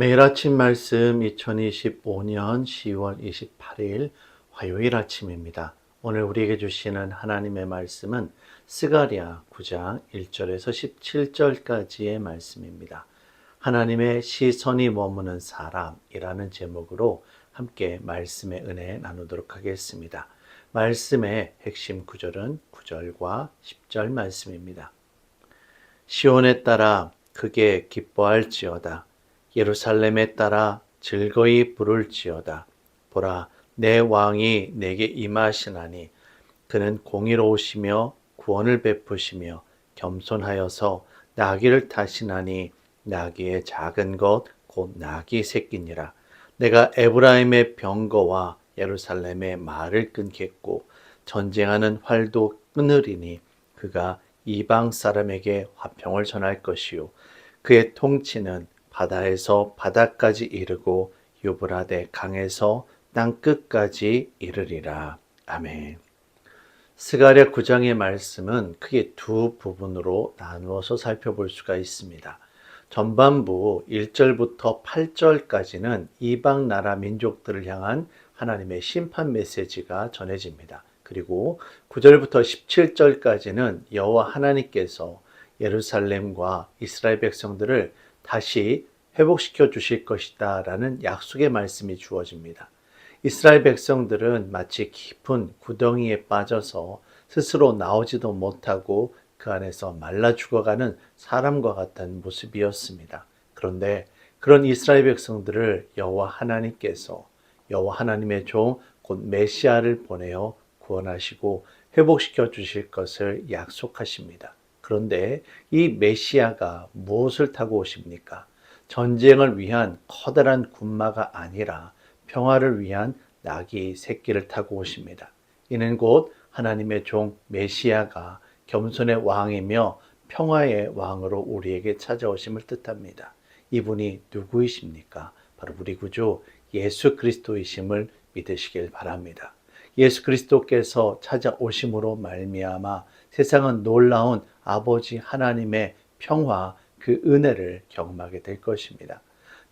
매일 아침 말씀 2025년 10월 28일 화요일 아침입니다. 오늘 우리에게 주시는 하나님의 말씀은 스가랴 9장 1절에서 17절까지의 말씀입니다. 하나님의 시선이 머무는 사람이라는 제목으로 함께 말씀의 은혜 나누도록 하겠습니다. 말씀의 핵심 구절은 9절과 10절 말씀입니다. 시온에 따라 크게 기뻐할지어다. 예루살렘에 따라 즐거이 부를지어다. 보라, 내 왕이 내게 임하시나니 그는 공의로우시며 구원을 베푸시며 겸손하여서 나귀를 타시나니 나귀의 작은 것 곧 나귀 새끼니라. 내가 에브라임의 병거와 예루살렘의 말을 끊겠고 전쟁하는 활도 끊으리니 그가 이방 사람에게 화평을 전할 것이요 그의 통치는 바다에서 바다까지 이르고 유브라데 강에서 땅 끝까지 이르리라. 아멘. 스가랴 9장의 말씀은 크게 두 부분으로 나누어서 살펴볼 수가 있습니다. 전반부 1절부터 8절까지는 이방 나라 민족들을 향한 하나님의 심판 메시지가 전해집니다. 그리고 9절부터 17절까지는 여호와 하나님께서 예루살렘과 이스라엘 백성들을 다시 회복시켜 주실 것이다 라는 약속의 말씀이 주어집니다. 이스라엘 백성들은 마치 깊은 구덩이에 빠져서 스스로 나오지도 못하고 그 안에서 말라 죽어가는 사람과 같은 모습이었습니다. 그런데 그런 이스라엘 백성들을 여호와 하나님께서 여호와 하나님의 종 곧 메시아를 보내어 구원하시고 회복시켜 주실 것을 약속하십니다. 그런데 이 메시아가 무엇을 타고 오십니까? 전쟁을 위한 커다란 군마가 아니라 평화를 위한 나귀 새끼를 타고 오십니다. 이는 곧 하나님의 종 메시아가 겸손의 왕이며 평화의 왕으로 우리에게 찾아오심을 뜻합니다. 이분이 누구이십니까? 바로 우리 구주 예수 그리스도이심을 믿으시길 바랍니다. 예수 그리스도께서 찾아오심으로 말미암아 세상은 놀라운 아버지 하나님의 평화, 그 은혜를 경험하게 될 것입니다.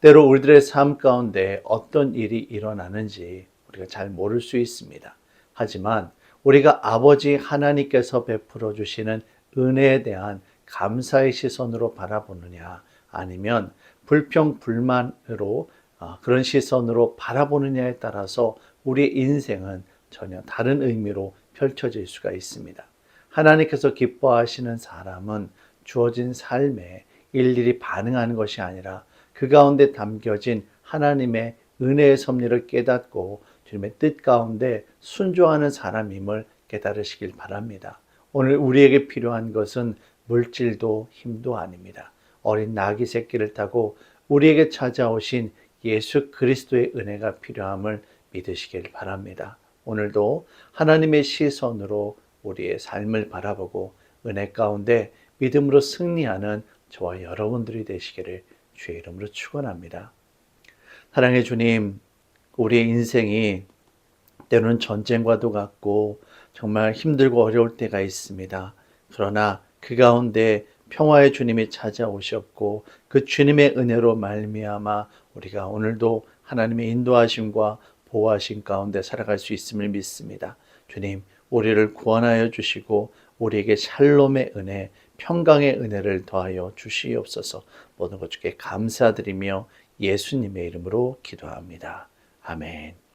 때로 우리들의 삶 가운데 어떤 일이 일어나는지 우리가 잘 모를 수 있습니다. 하지만 우리가 아버지 하나님께서 베풀어 주시는 은혜에 대한 감사의 시선으로 바라보느냐, 아니면 불평, 불만으로 그런 시선으로 바라보느냐에 따라서 우리의 인생은 전혀 다른 의미로 펼쳐질 수가 있습니다. 하나님께서 기뻐하시는 사람은 주어진 삶에 일일이 반응하는 것이 아니라 그 가운데 담겨진 하나님의 은혜의 섭리를 깨닫고 주님의 뜻 가운데 순종하는 사람임을 깨달으시길 바랍니다. 오늘 우리에게 필요한 것은 물질도 힘도 아닙니다. 어린 나귀 새끼를 타고 우리에게 찾아오신 예수 그리스도의 은혜가 필요함을 믿으시길 바랍니다. 오늘도 하나님의 시선으로 우리의 삶을 바라보고 은혜 가운데 믿음으로 승리하는 저와 여러분들이 되시기를 주의 이름으로 축원합니다. 사랑의 주님, 우리의 인생이 때로는 전쟁과도 같고 정말 힘들고 어려울 때가 있습니다. 그러나 그 가운데 평화의 주님이 찾아오셨고 그 주님의 은혜로 말미암아 우리가 오늘도 하나님의 인도하심과 보호하심 가운데 살아갈 수 있음을 믿습니다. 주님, 우리를 구원하여 주시고 우리에게 샬롬의 은혜, 평강의 은혜를 더하여 주시옵소서. 모든 것 주께 감사드리며 예수님의 이름으로 기도합니다. 아멘.